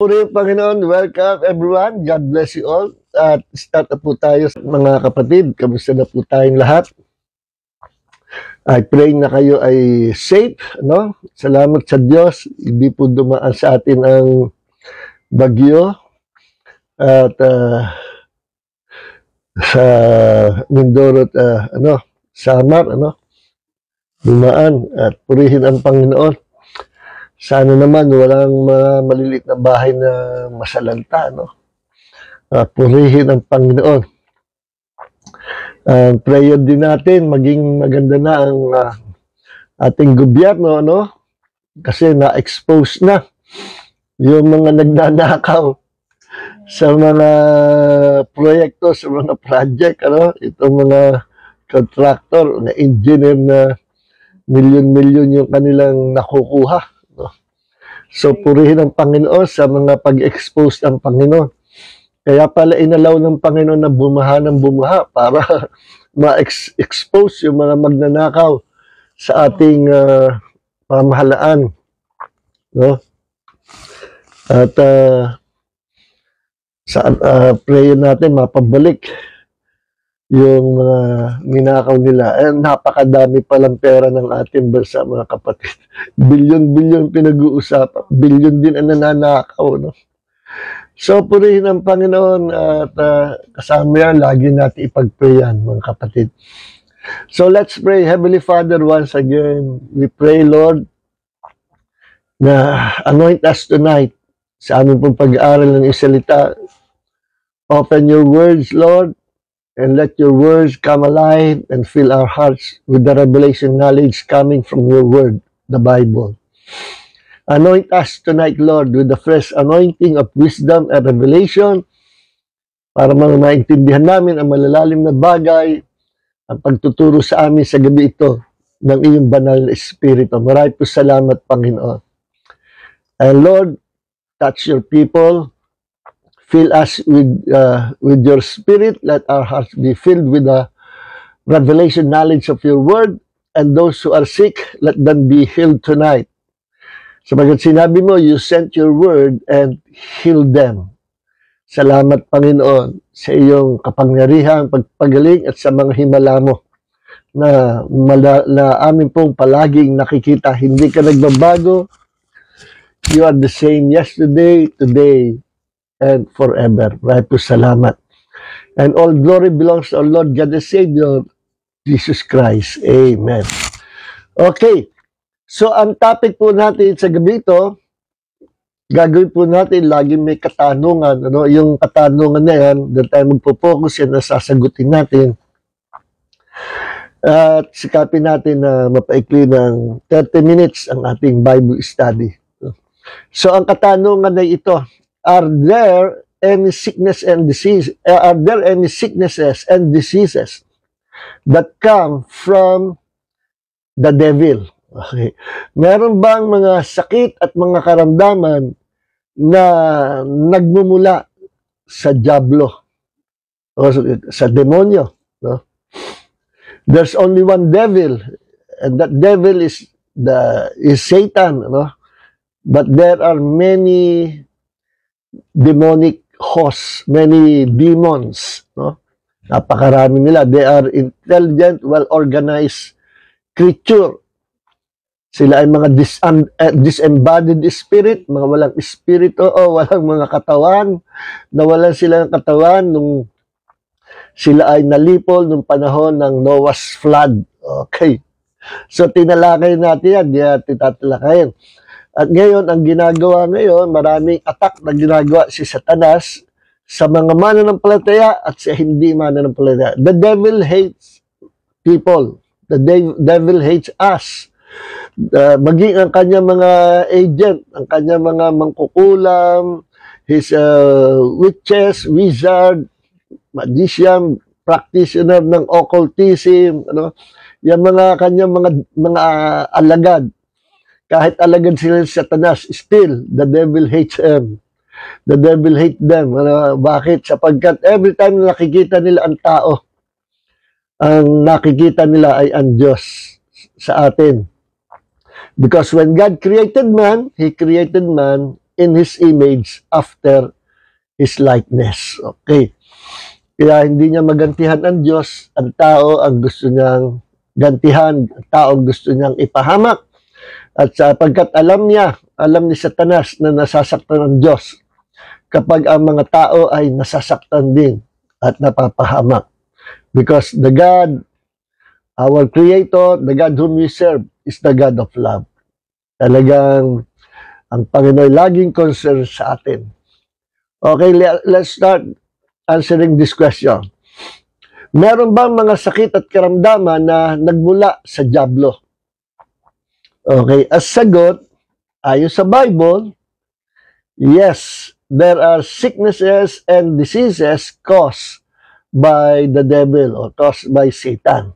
Puri Panginoon, welcome everyone. God bless you all. At start na po tayo mga kapatid. Kamusta na po tayong lahat? I pray na kayo ay safe, no? Salamat sa Diyos. Hindi po dumaan sa atin ang bagyo. At sa Mindoro at Samar, dumaan at purihin ang Panginoon. Sana naman walang mga maliliit na bahay na masalanta, no? Purihin ang Panginoon. Prayer din natin, maging maganda na ang ating gobyerno, no? Kasi na-expose na yung mga nagnanakaw sa mga proyekto, sa mga project, itong mga contractor, na engineer na milyon-milyon yung kanilang nakukuha. So, purihin ang Panginoon sa mga pag-expose ng Panginoon. Kaya pala inalaw ng Panginoon na bumaha ng bumaha para ma-expose yung mga magnanakaw sa ating pamahalaan. No? At sa prayer natin, mapabalik yung mga ninakaw nila. Napakadami palang pera ng ating bansa, mga kapatid. Bilyon-bilyon pinag-uusapan. Bilyon din ang nananakaw, no? So, purihin ang Panginoon at kasama yan, lagi natin ipag-prayan, mga kapatid. So, let's pray. Heavenly Father, once again, we pray, Lord, na anoint us tonight sa aming pong pag-aaral ng isalita. Open your words, Lord, and let your words come alive and fill our hearts with the revelation knowledge coming from your word, the Bible. Anoint us tonight, Lord, with the fresh anointing of wisdom and revelation para maintindihan namin ang malalalim na bagay, ang pagtuturo sa amin sa gabi ito ng iyong banal na Espiritu. Maraming po salamat, Panginoon. And Lord, touch your people. Fill us with your Spirit. Let our hearts be filled with the revelation knowledge of your word. And those who are sick, let them be healed tonight. Sabagat sinabi mo, you sent your word and healed them. Salamat, Panginoon, sa iyong kapangyarihang pagpagaling at sa mga himala mo na amin pong palaging nakikita. Hindi ka nagbabago. You are the same yesterday, today, and forever. Right po, salamat. And all glory belongs to our Lord God the Savior, Jesus Christ. Amen. Okay. So, ang topic po natin sa gabi ito, gagawin po natin, laging may katanungan. Yung katanungan na yan, doon tayo magpo-focus yan na sasagutin natin. At sikapin natin na mapaikli ng 30 minutes ang ating Bible study. So, ang katanungan ay ito, are there any sicknesses and diseases that come from the devil? Okay. Meron bang mga sakit at mga karamdaman na nagmumula sa diablo o sa demonyo, no? There's only one devil, and that devil is Satan, no? But there are many demonic hosts, many demons, no? Napakarami nila. They are intelligent, well-organized creature. Sila ay mga disembodied spirit, mga walang espiritu, walang mga katawan. Nawalan sila ng katawan nung sila ay nalipol nung panahon ng Noah's flood. Okay. So, tinalakay natin yan. Di natin tatalakayin. At ngayon, ang ginagawa ngayon, maraming attack na ginagawa si Satanas sa mga mananampalataya at sa hindi mananampalataya. The devil hates people. The devil hates us. Maging ang kanyang mga agent, ang kanyang mga mangkukulam, his witches, wizard, magician, practitioner ng occultism, ano, yung mga kanyang mga alagad. Kahit alagad sila sa Satanas, still, the devil hates them. The devil hates them. Bakit? Sapagkat every time na nakikita nila ang tao, ang nakikita nila ay ang Diyos sa atin. Because when God created man, He created man in His image after His likeness. Okay. Kaya hindi niya magantihan ang Diyos, ang tao ang gusto niyang gantihan, ang tao ang gusto niyang ipahamak. At sapagkat alam ni Satanas na nasasaktan ng Diyos kapag ang mga tao ay nasasaktan din at napapahamak. Because the God, our Creator, the God whom we serve, is the God of love. Talagang ang Panginoon laging concerned sa atin. Okay, let's start answering this question. Meron bang mga sakit at karamdaman na nagmula sa diablo? Okay, as sagot, ayon sa Bible, yes, there are sicknesses and diseases caused by the devil or caused by Satan.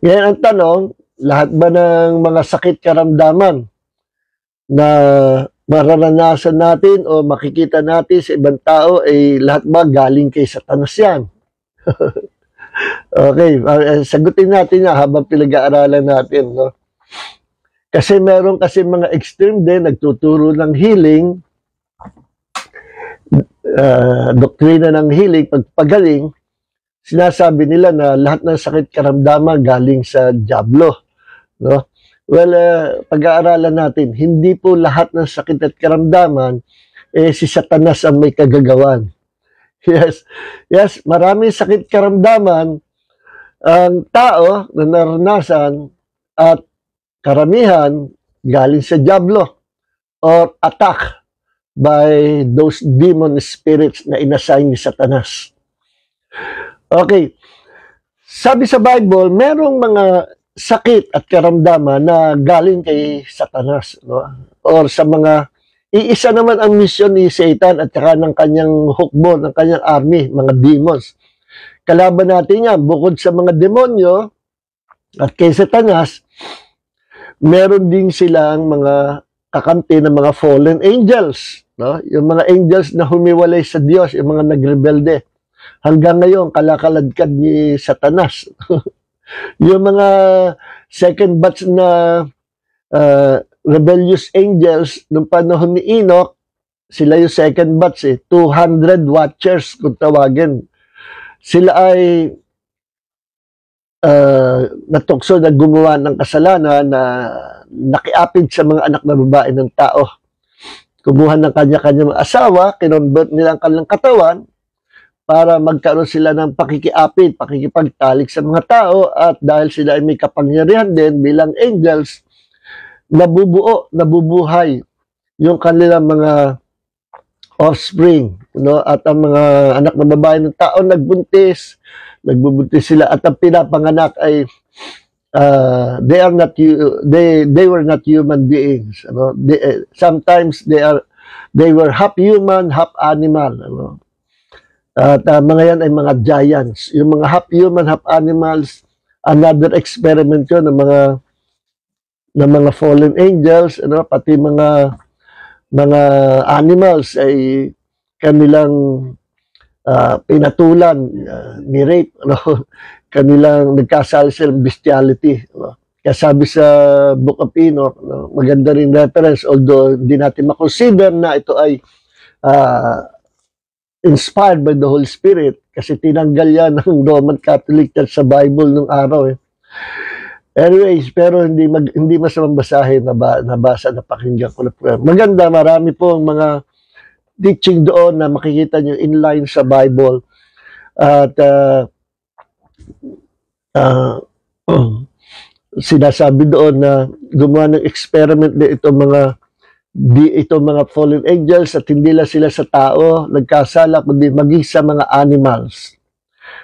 Ngayon ang tanong, lahat ba ng mga sakit karamdaman na mararanasan natin o makikita natin sa ibang tao ay lahat ba galing kay Satanas yan? Okay, sagutin natin yan habang pinag-aaralan natin, no? Kasi meron kasi mga extreme din, nagtuturo ng healing, doktrina ng healing, pagpagaling, sinasabi nila na lahat ng sakit karamdaman galing sa diablo, no? Well, pag-aaralan natin, hindi po lahat ng sakit at karamdaman si Satanas ang may kagagawan. Yes, maraming sakit karamdaman ang tao na naranasan at karamihan galing sa diablo or attack by those demon spirits na inassign ni Satanas. Okay. Sabi sa Bible, merong mga sakit at karamdaman na galing kay Satanas, no? Or sa mga iisa naman ang misyon ni Satan at saka ng kanyang hukbo, ng kanyang army, mga demons. Kalaban natin yan, bukod sa mga demonyo at kay Satanas, meron din silang mga kakampi ng mga fallen angels, no? Yung mga angels na humiwalay sa Diyos, yung mga nagrebelde. Hanggang ngayon, kalakaladkad ni Satanas. Yung mga second batch na rebellious angels, nung panahon ni Enoch, sila yung second batch, 200 watchers kung tawagin. Sila ay natukso na gumawa ng kasalanan na nakiapid sa mga anak na babae ng tao. Kumuha ng kanya-kanya mga asawa, kinonvert nilang kanilang katawan para magkaroon sila ng pakikiapid, pakikipagtalik sa mga tao at dahil sila ay may kapangyarihan din bilang angels, nabubuhay yung kanilang mga offspring, no? At ang mga anak na babae ng tao nagbubuntis sila at ang pinapanganak ay they were not human beings, ano? Sometimes they were half human, half animal, ano? At mga yan ay mga giants. Yung mga half human, half animals, another experiment yun ng mga fallen angels, ano? Pati mga animals ay kanilang pinatulan, ni-rape, ano, kanilang nagkasala silang bestiality. Ano. Kaya sabi sa Book of Enoch, no, maganda rin reference, although hindi natin makonsider na ito ay inspired by the Holy Spirit kasi tinanggal yan ng Roman Catholic Church sa Bible nung araw. Anyways, pero hindi masamang basahin, nabasa, napakinggan ko na po. Maganda, marami po ang mga teaching doon na makikita nyo inline sa Bible. At sinasabi doon na gumawa ng experiment din itong mga fallen angels at hindi lang sila sa tao nagkasala kundi maging sa mga animals.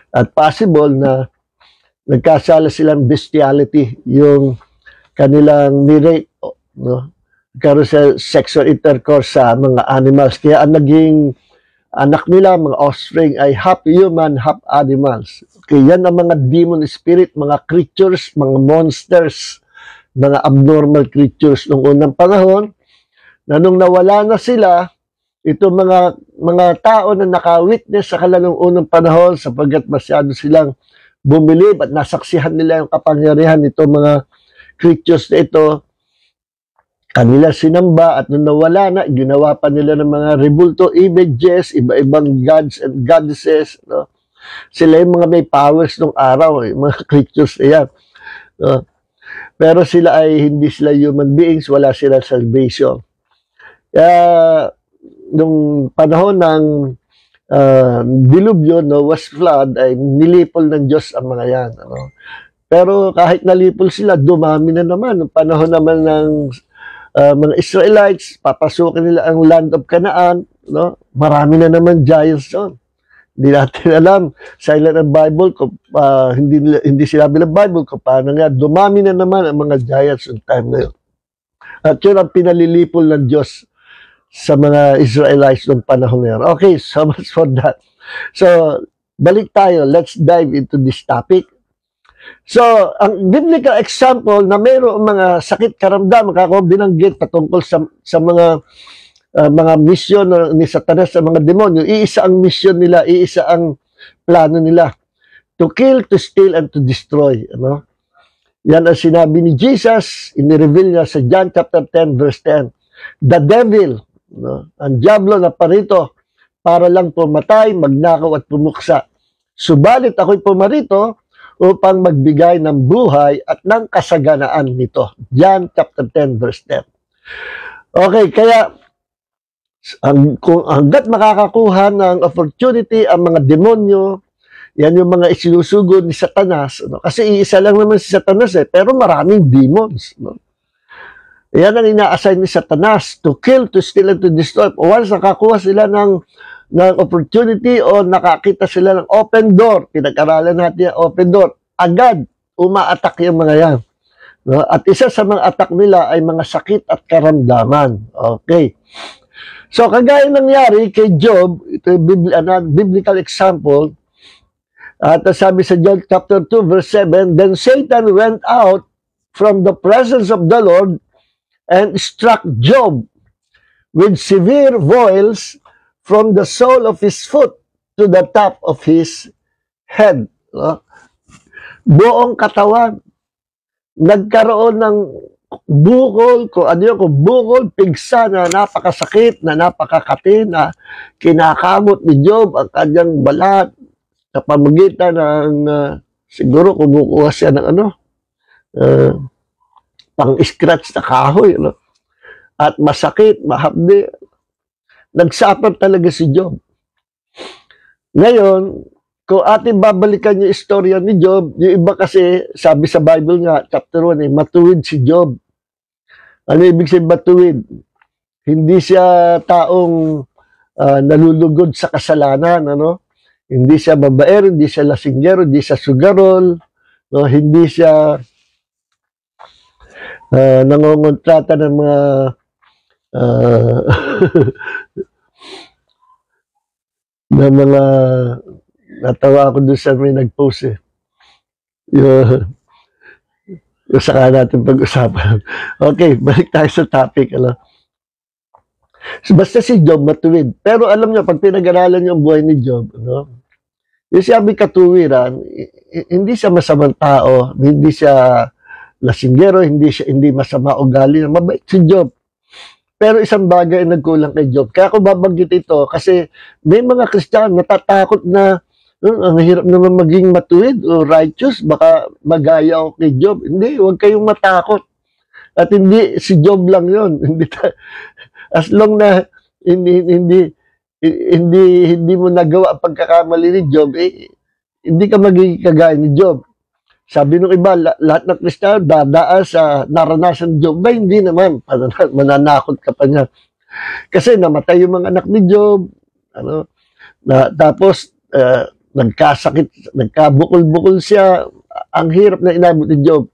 At possible na nagkasala silang bestiality, yung kanilang ni-rape, no? Karoon sa sexual intercourse sa mga animals. Kaya ang naging anak nila, mga offspring, ay half human, half animals. Kaya yan ang mga demon spirit, mga creatures, mga monsters, mga abnormal creatures noong unang panahon, na nung nawala na sila, ito mga tao na naka-witness sa kanilang unang panahon sapagkat masyado silang bumilib at nasaksihan nila yung kapangyarihan nito mga creatures na ito, kanila sinamba at nung nawala na, ginawa pa nila ng mga rebulto images, iba-ibang gods and goddesses, no? Sila yung mga may powers nung araw, yung mga creatures na yan. No? Pero sila ay hindi sila human beings, wala sila salvation. Kaya, nung panahon ng dilubyo, Noah's flood, ay nilipol ng Diyos ang mga yan. Ano? Pero kahit nalipol sila, dumami na naman. Nung panahon naman ng mga Israelites, papasukin nila ang land of Canaan, no? Marami na naman giants doon. Hindi natin alam, silent ang Bible, kung, hindi sinabi ng Bible kung paano nga, dumami na naman ang mga giants yung time na yun. At yun ang pinalilipol ng Diyos sa mga Israelites noong panahon na yun. Okay, so much for that. So, balik tayo. Let's dive into this topic. So, ang biblical example na mayroong mga sakit karamdaman, kako binanggit patungkol sa mga mission ni Satanas sa mga demonyo, iisa ang mission nila, iisa ang plano nila. To kill, to steal, and to destroy. Ano? Yan ang sinabi ni Jesus, inireveal niya sa John chapter 10, verse 10. The devil, no? Ang diablo na parito para lang pumatay, magnakaw at pumuksa. Subalit ako'y pumarito upang magbigay ng buhay at ng kasaganaan nito. John chapter 10 verse 10. Okay, kaya hanggat makakakuha ng opportunity ang mga demonyo, yan yung mga isinusugod ni Satanas. No? Kasi iisa lang naman si Satanas pero maraming demons. No? Yan ang ina-assign ni Satanas, to kill, to steal, and to destroy. Once nakakuha sila ng opportunity o nakakita sila ng open door, pinag-aralan natin yung open door, agad uma-attack yung mga yan. No? At isa sa mga attack nila ay mga sakit at karamdaman. Okay. So, kagaya nangyari kay Job, ito yung biblical example, at sabi sa Job chapter 2 verse 7, then Satan went out from the presence of the Lord and struck Job with severe boils from the sole of his foot to the top of his head. No? Buong katawan. Nagkaroon ng bukol, kung bukol, pigsa na napakasakit, na napakakati, na kinakamot ni Job ang kanyang balat sa pamagitan ng siguro kumukuha siya ng pang-scratch na kahoy, no? At masakit, mahapdi. Nagsapar talaga si Job. Ngayon, kung ating babalikan yung istorya ni Job, yung iba kasi, sabi sa Bible nga, chapter 1, matuwid si Job. Ano ibig sabihin matuwid? Hindi siya taong nalulugod sa kasalanan, ano? Hindi siya babaero, hindi siya lasinggero, hindi siya sugarol, no? Hindi siya nangongontrata ng mga ng mga natawa ako doon sa may nag-post yung saka natin pag-usapan. Okay, balik tayo sa topic. Basta si Job matuwid. Pero alam niyo, pag pinag-aralan niyo ang buhay ni Job, no? Yung sabi katuwiran, hindi siya masamang tao, hindi siya lasinggero, hindi masama ugali, mabait si Job. Pero isang bagay ang nagkulang kay Job. Kaya ako babanggit ito kasi may mga Kristiyano natatakot na ang hirap naman maging matuwid o righteous, baka magaya ako kay Job. Hindi, huwag kayong matakot. At hindi si Job lang 'yon. Hindi as long na hindi mo nagawa ang pagkakamali ni Job, hindi ka magiging kagaya ni Job. Sabi nung iba, lahat ng Kristiyano dadaan sa naranasan ni Job. Ba, hindi naman. Mananakot ka pa niya. Kasi namatay yung mga anak ni Job. Tapos, nagkasakit, nagkabukol-bukol siya. Ang hirap na inabot ni Job.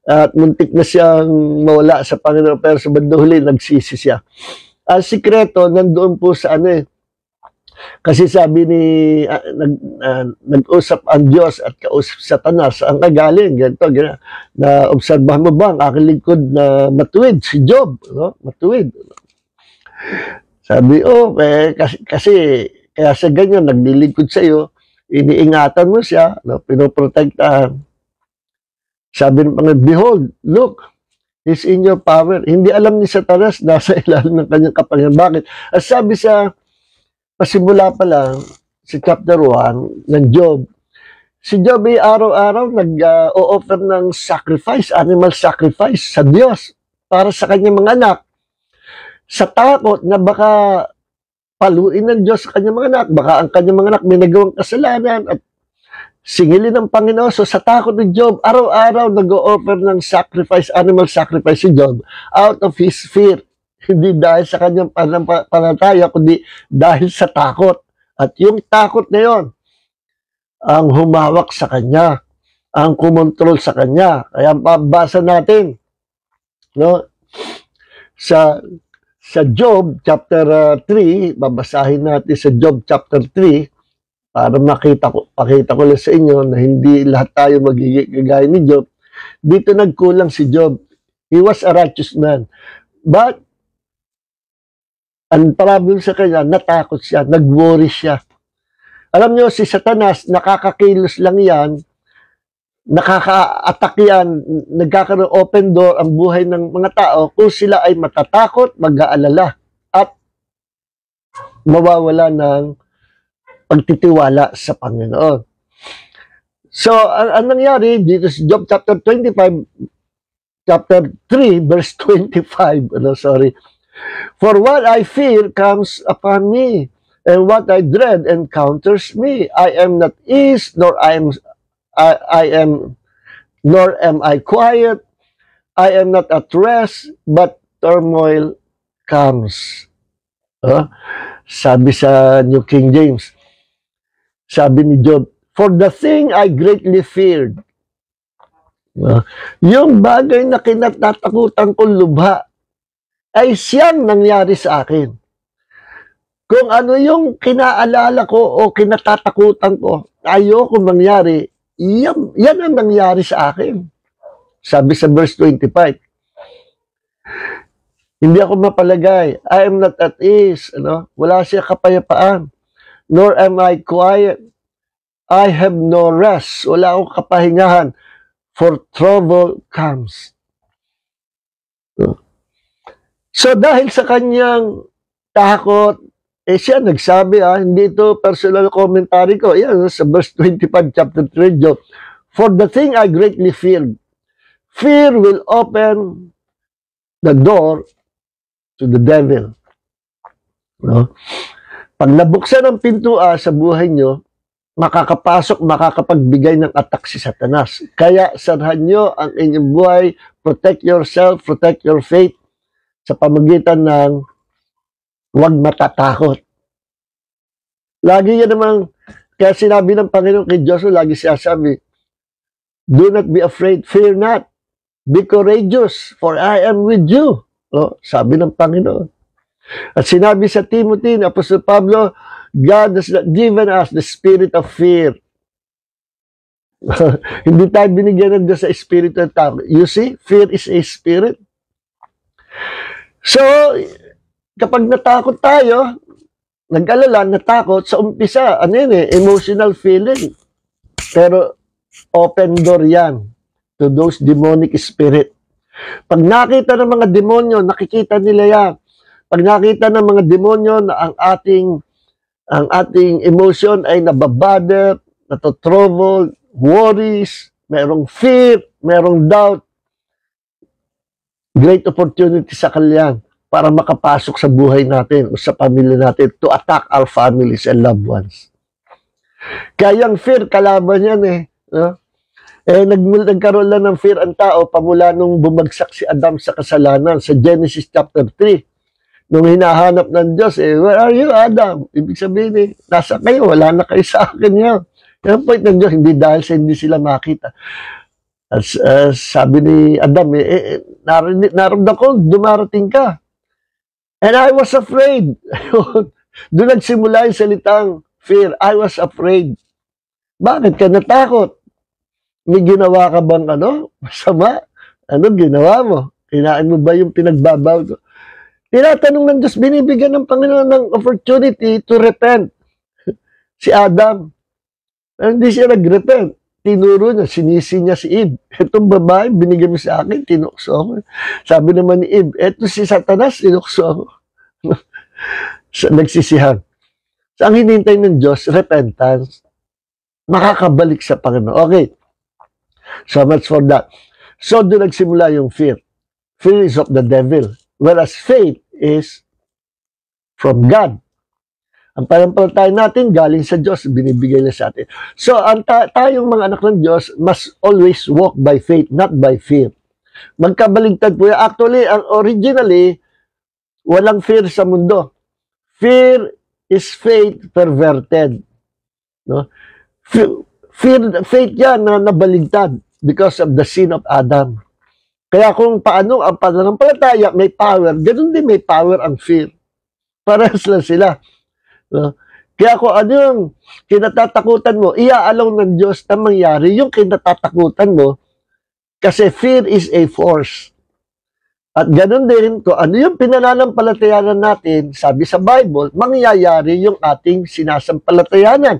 At muntik na siyang mawala sa Panginoon. Pero sa bandang huli, nagsisi siya. Ang sikreto, nandoon po sa kasi sabi ni nag-usap ang Diyos at kausap Satanas, ang kagaling, ganito, na obserbahan mo ba ang aking lingkod na matuwid, si Job, no? Matuwid. Sabi, kasi kaya sa ganyan, naglilingkod sa iyo, iniingatan mo siya, no? Pinoprotektahan. Sabi ng Panginoon, behold, look, is in your power. Hindi alam ni Satanas, nasa ilalim ng kanyang kapangyarihan. Bakit? At sabi sa pasimula pa lang, si chapter 1 ng Job, si Job ay araw-araw nag-o-offer ng sacrifice, animal sacrifice sa Diyos para sa kanyang mga anak. Sa takot na baka paluin ng Diyos sa kanyang mga anak, baka ang kanyang mga anak may nagawang kasalanan at singilin ng Panginoon. So sa takot ni Job, araw-araw nag-o-offer ng sacrifice, animal sacrifice si Job out of his fear. Hindi dahil sa kanyang panataya, kundi dahil sa takot. At yung takot na yon ang humawak sa kanya, ang kumontrol sa kanya. Kaya pabasa natin, no? Sa Job chapter 3, babasahin natin sa Job chapter 3 para pakita ko lang sa inyo na hindi lahat tayo magiging kagaya ni Job. Dito nagkulang si Job. He was a righteous man. But ang problem sa kanya, natakot siya, nag-worry siya. Alam nyo, si Satanas, nakakakilos lang yan, nakaka-attack yan, nagkakaroon open door ang buhay ng mga tao kung sila ay matatakot, mag-aalala, at mawawala ng pagtitiwala sa Panginoon. So, ang nangyari dito sa Job chapter 25, chapter 3, verse 25, For what I fear comes upon me, and what I dread encounters me. I am not ease, nor am I quiet. I am not at rest, but turmoil comes. Sabi sa New King James, sabi ni Job, for the thing I greatly feared. Yung bagay na kinatatakutan kong lubha, ay siyang nangyari sa akin. Kung ano yung kinaalala ko o kinatatakutan ko, ayoko mangyari, yan ang nangyari sa akin. Sabi sa verse 25, hindi ako mapalagay. I am not at ease. Wala siya kapayapaan. Nor am I quiet. I have no rest. Wala akong kapahingahan. For trouble comes. So dahil sa kanyang takot, siya nagsabi, hindi ito personal commentary ko. Yan, sa verse 25, chapter 3, Job. For the thing I greatly feared, fear will open the door to the devil. Pag nabuksan ang pintuan sa buhay nyo, makakapasok, makakapagbigay ng attack si Satanas. Kaya sarhan nyo ang inyong buhay, protect yourself, protect your faith, sa pamagitan ng huwag matatakot. Lagi yan namang, kaya sinabi ng Panginoon kay Joshua, lagi siya sabi, do not be afraid, fear not, be courageous, for I am with you. Sabi ng Panginoon. At sinabi sa Timothy, ni Apostol Pablo, God has not given us the spirit of fear. Hindi tayo binigyan ng Diyos sa espiritu ng tao. You see, fear is a spirit. So, kapag natakot tayo, nag-alala, natakot, sa umpisa, ano yun emotional feeling. Pero, open door yan to those demonic spirit. Pag nakita ng mga demonyo, nakikita nila yan. Pag nakita ng mga demonyo na ang ating emotion ay nababother, natotrouble, worries, merong fear, merong doubt, great opportunity sa kanila para makapasok sa buhay natin o sa pamilya natin to attack our families and loved ones. Kaya yung fear, kalaban yan no? Nagkaroon lang ng fear ang tao pamula nung bumagsak si Adam sa kasalanan sa Genesis chapter 3. Nung hinahanap ng Diyos, where are you, Adam? Ibig sabihin, nasa kayo, wala na kayo sa akin yan. Yung point ng Diyos, hindi dahil sa hindi sila makita. Sabi ni Adam, naramdam ko, dumarating ka. And I was afraid. Doon nagsimula yung salitang fear. I was afraid. Bakit ka natakot? May ginawa ka bang masama? Ano ginawa mo? Kinain mo ba yung pinagbabaw ko? Tinatanong ng Diyos, binibigyan ng Panginoon ng opportunity to repent. Si Adam. Pero hindi siya nag-repent. Tinuro niya, sinisi niya si Eve. Itong babae, binigyan mo sa akin, tinukso ako. Sabi naman ni Eve, eto si Satanas, tinukso ako. Nagsisihan. So, ang hinintay ng Diyos, repentance. Makakabalik sa Panginoon. Okay. So much for that. So, doon nagsimula yung fear. Fear is of the devil. Whereas faith is from God. Ang panampalataya natin, galing sa Diyos, binibigay niya sa atin. So, tayong mga anak ng Diyos must always walk by faith, not by fear. Magkabaligtad po yan. Actually, originally, walang fear sa mundo. Fear is faith perverted. No? Faith yan na nabaligtad because of the sin of Adam. Kaya kung paano ang pananampalataya may power, ganun din may power ang fear. Parehas lang sila. No? Kaya kung ano yung kinatatakutan mo, iaalaw ng Diyos na mangyari yung kinatatakutan mo kasi fear is a force. At ganun din, kung ano yung pinananampalatayanan natin, sabi sa Bible, mangyayari yung ating sinasampalatayanan.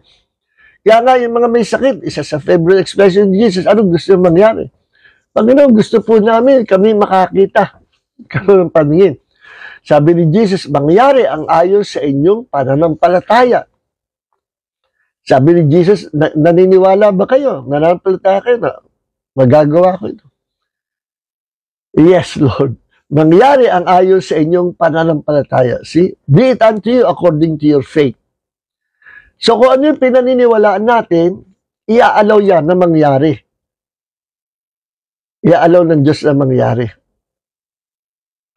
Kaya nga yung mga may sakit, isa sa favorite expression ni Jesus, ano gusto yung mangyari? Panginoon, gusto po namin, kami makakita. Karoon ng paningin. Sabi ni Jesus, mangyari ang ayon sa inyong pananampalataya. Sabi ni Jesus, naniniwala ba kayo? Nananampalataya kayo na magagawa ko ito? Yes, Lord. Mangyari ang ayon sa inyong pananampalataya. See? Be it unto you according to your faith. So kung ano yung pinaniniwalaan natin, iaalaw yan na mangyari. Iaalaw ng Diyos na mangyari.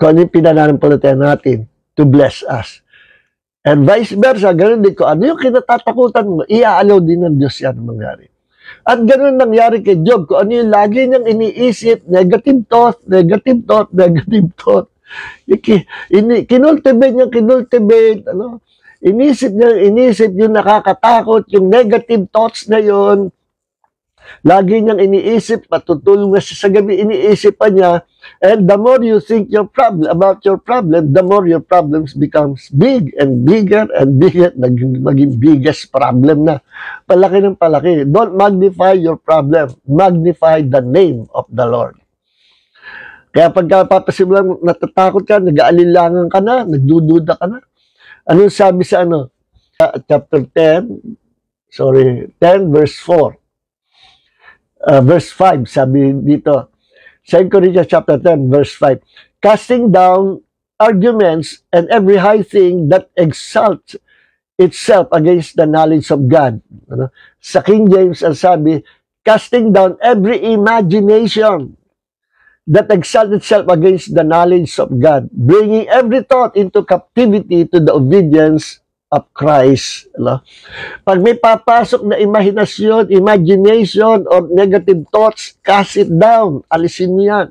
Kung ano yung pinananampalataya natin to bless us. And vice versa, ganun din. Kung ano yung kinatatakutan mo, iaalaw din ng Diyos yan na mangyari. At ganun nangyari kay Job. Kung ano yung lagi niyang iniisip, negative thought, negative thought, negative thought. Kinultivate, Inisip yung nakakatakot, yung negative thoughts na yun. Lagi niyang iniisip, patutulong na siya sa gabi, iniisip pa niya. And the more you think about your problem, the more your problems becomes big and bigger and bigger, maging biggest problem na. Palaki ng palaki. Don't magnify your problem. Magnify the name of the Lord. Kaya pagka papasimulan, natatakot ka, nag-aalilangan ka na, nagdududa ka na. Ano sabi sa chapter 10 verse 4. Verse 5, sabi dito. 2 Corinthians chapter 10 verse 5. Casting down arguments and every high thing that exalts itself against the knowledge of God. Sa King James, ang sabi, casting down every imagination that exalts itself against the knowledge of God, bringing every thought into captivity to the obedience of Christ. Pag may papasok na imagination, or negative thoughts, cast it down. Alisin niya.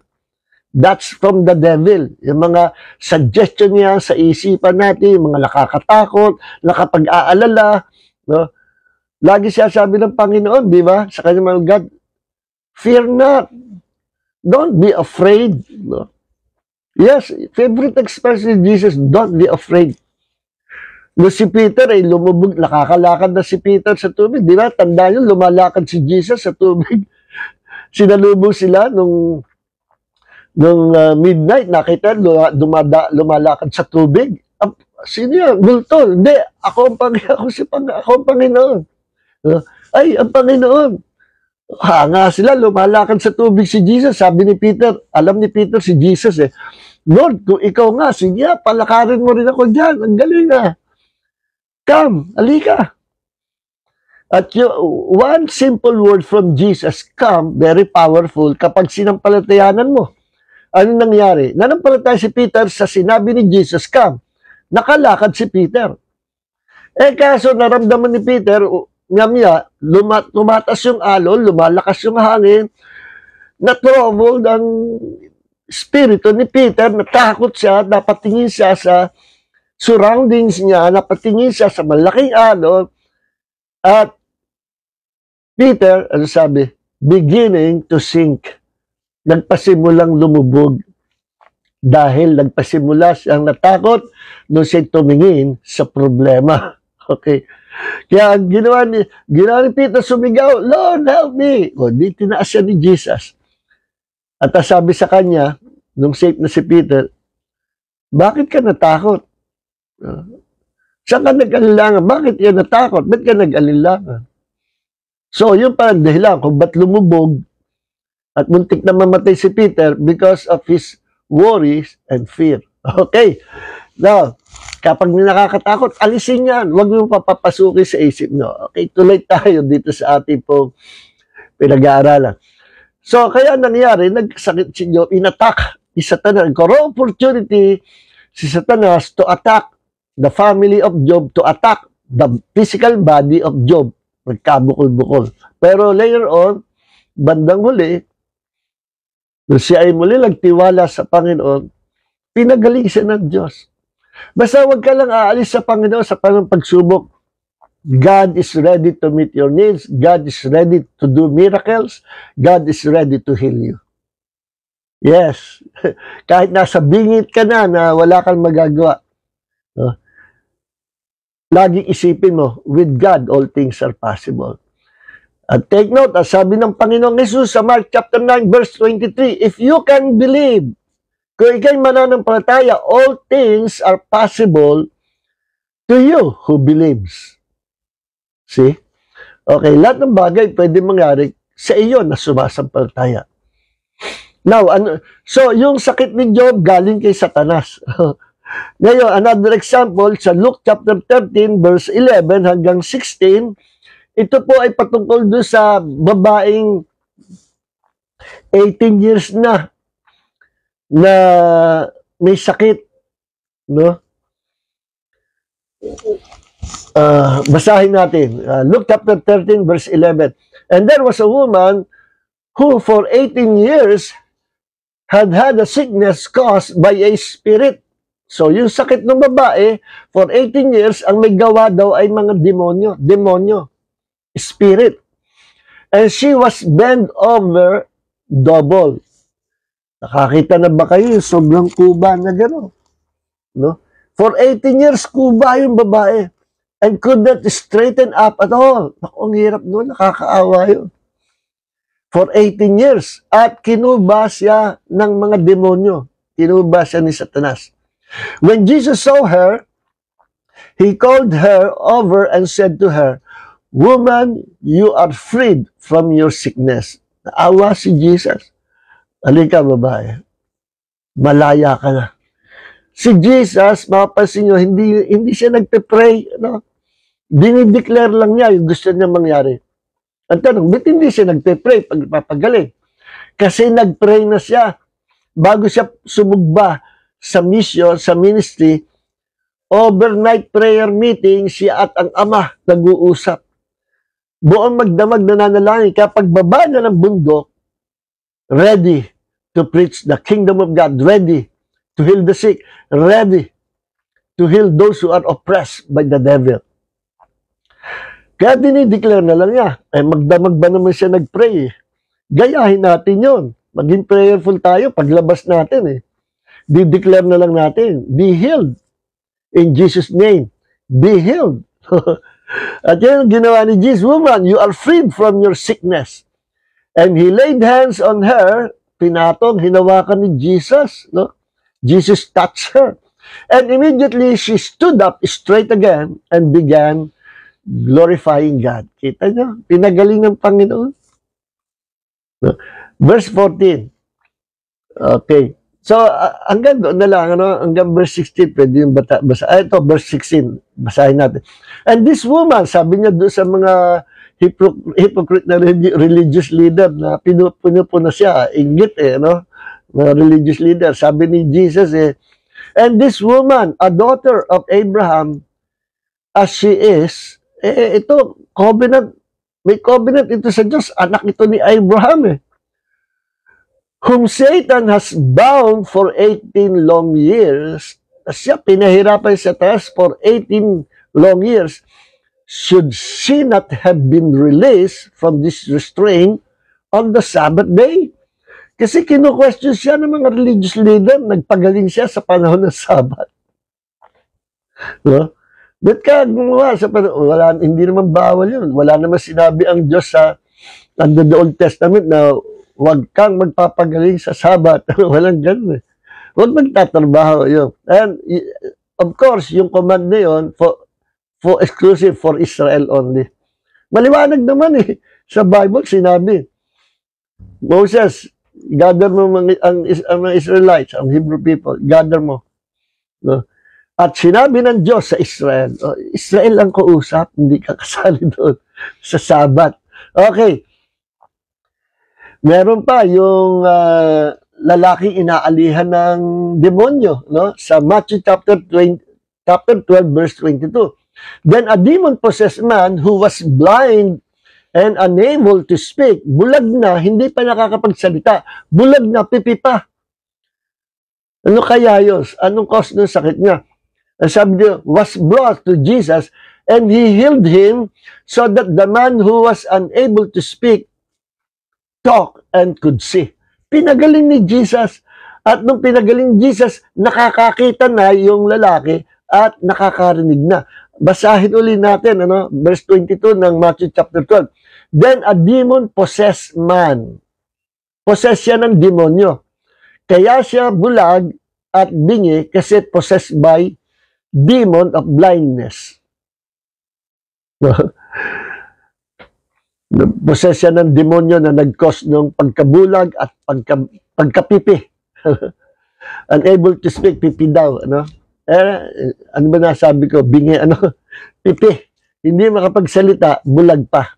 That's from the devil. Yung mga suggestion niya sa isipan natin, yung mga nakakatakot, nakapag-aalala. No? Lagi siya sabi ng Panginoon, di ba? Sa kanyang mga God, fear not. Don't be afraid. No? Yes, favorite expression ni Jesus, don't be afraid. No, si Peter ay lumubog, nakakalakad na si Peter sa tubig. Di ba? Tanda nyo, lumalakad si Jesus sa tubig. Sinalubong sila nung midnight, nakita, lumalakad sa tubig. Sino yan? Multo. Hindi, ako ang Panginoon. Ay, ang Panginoon. Hanga sila, lumalakad sa tubig si Jesus. Sabi ni Peter, alam ni Peter si Jesus eh, Lord, kung ikaw nga, sige, palakarin mo rin ako dyan. Ang galing nga. Come, alika. At one simple word from Jesus, come, very powerful kapag sinampalatayanan mo. Ano nangyari? Nanampalataya si Peter sa sinabi ni Jesus, come. Nakalakad si Peter. Kaso naramdaman ni Peter, tumatas yung alon, lumalakas yung hangin, na-troubled ang spirito ni Peter, natakot siya, napatingin siya sa surroundings niya, napatingin siya sa malaking alon, at Peter, ano sabi, beginning to sink. Nagpasimulang lumubog dahil nagpasimula siyang natakot nung siya tumingin sa problema. Okay. Kaya ang ginawa ni Peter, sumigaw, Lord, help me. O, di tinaas siya ni Jesus. At sabi sa kanya, nung safe na si Peter, bakit ka natakot? Saan ka nag-alilangan? Bakit ka natakot? Ba't ka nag-alilangan? So, yun pa ang dahilan kung ba't lumubog at muntik na mamatay si Peter because of his worries and fear. Okay. Now, kapag nakakatakot, alisin yan. Huwag mo papapasukin sa isip nyo. Okay, tuloy tayo dito sa ating pong pinag-aaralan. So, kaya nangyari, nagsakit si Job, inattack ni Satanas. Nagkaroon opportunity si Satanas to attack the family of Job, to attack the physical body of Job. Nagkabukol-bukol. Pero later on, bandang huli, nung siya ay muli nagtiwala sa Panginoon, pinagaling siya ng Diyos. Basta huwag ka lang aalis sa Panginoon sa pagsubok. God is ready to meet your needs. God is ready to do miracles. God is ready to heal you. Yes. Kahit nasa bingit ka na wala kang magagawa. Laging isipin mo, with God, all things are possible. At take note, sabi ng Panginoong Jesus sa Mark chapter 9, verse 23, if you can believe, kung ikaw'y mananampalataya, all things are possible to you who believes. See? Okay, lahat ng bagay pwede mangyari sa iyo na sumasampalataya. Now, so yung sakit ni Job galing kay Satanas. Ngayon, another example, sa Luke chapter 13, verse 11 hanggang 16, ito po ay patungkol doon sa babaeng 18 years na may sakit, no? Basahin natin. Luke chapter 13, verse 11. And there was a woman who for 18 years had a sickness caused by a spirit. So, yung sakit ng babae, for 18 years, ang may gawa daw ay mga demonyo, spirit. And she was bent over double. Nakakita na ba kayo yung sobrang kuba na gano'n? No? For 18 years, kuba yung babae. And could not straighten up at all. Naku, ang hirap doon, nakakaawa yun. For 18 years. At kinuba siya ng mga demonyo. Kinuba siya ni Satanas. When Jesus saw her, He called her over and said to her, Woman, you are freed from your sickness. Naawa si Jesus. Halika, babae. Malaya ka na. Si Jesus, mapapansin nyo, hindi siya nagpe-pray. No? Dinideclare lang niya yung gusto niya mangyari. Ang tanong, ba't hindi siya nagpe-pray pag papagaling? Kasi nag-pray na siya. Bago siya sumugba sa mission, sa ministry, overnight prayer meeting, siya at ang ama nag-uusap. Buong magdamag na nanalangin. Kapag baba na ng bundok, ready to preach the kingdom of God, ready to heal the sick, ready to heal those who are oppressed by the devil. Kaya dinideclare na lang niya. Magdamag ba naman siya nag-pray? Gayahin natin yon. Maging prayerful tayo paglabas natin. Di-declare na lang natin, be healed. In Jesus' name, be healed. At yan ang ginawa ni Jesus, woman, you are freed from your sickness. And he laid hands on her, pinatong, hinawakan ni Jesus. No? Jesus touched her. And immediately, she stood up straight again and began glorifying God. Kita niyo? Pinagaling ng Panginoon. No? Verse 14. Okay. So, hanggang doon na lang, ano? Hanggang verse 16, pwede yung basa. Ito, verse 16. Basahin natin. And this woman, sabi niya doon sa mga hypocrite na religious leader na pinupuno na siya, inggit no? Mga religious leader. Sabi ni Jesus and this woman, a daughter of Abraham, as she is, ito, covenant, may covenant ito sa Diyos, anak ito ni Abraham whom Satan has bound for 18 long years, siya pinahirapan sa taas for 18 long years, should she not have been released from this restraint on the Sabbath day? Kasi kinu-question siya ng mga religious leader, nagpagaling siya sa panahon ng Sabbath. No? Ba't ka gumawa sa panahon? Wala, hindi naman bawal yun. Wala naman sinabi ang Diyos sa under the Old Testament na huwag kang magpapagaling sa Sabbath. Walang ganun. Huwag magtatrabaho yun. And of course, yung command na yun, for exclusive for Israel only. Maliwanag naman sa Bible, sinabi, Moses, gather mo ang mga Israelites, ang Hebrew people, gather mo. No? At sinabi ng Diyos sa Israel, Israel ang kausap, hindi ka kasali doon sa Sabbath. Okay. Meron pa yung lalaking inaalihan ng demonyo, no? Sa Matthew chapter 12, verse 22. Then a demon-possessed man who was blind and unable to speak, bulag na, hindi pa nakakapagsalita, bulag na, pipi pa. Ano kaya yun? Anong cause ng sakit niya? Ang sabi niya, was brought to Jesus and he healed him so that the man who was unable to speak talk and could see. Pinagaling ni Jesus. At nung pinagaling Jesus, nakakakita na yung lalaki at nakakarinig na. Basahin uli natin, verse 22 ng Matthew chapter 12. Then a demon-possessed man. Possessed siya ng demonyo. Kaya siya bulag at bingi kasi possessed by demon of blindness. Possessed siya ng demonyo na nag-cause ng pagkabulag at pagkapipi. Unable to speak, pipi daw. Ano ba nasabi ko? Bingi, pipi. Hindi makapagsalita, bulag pa.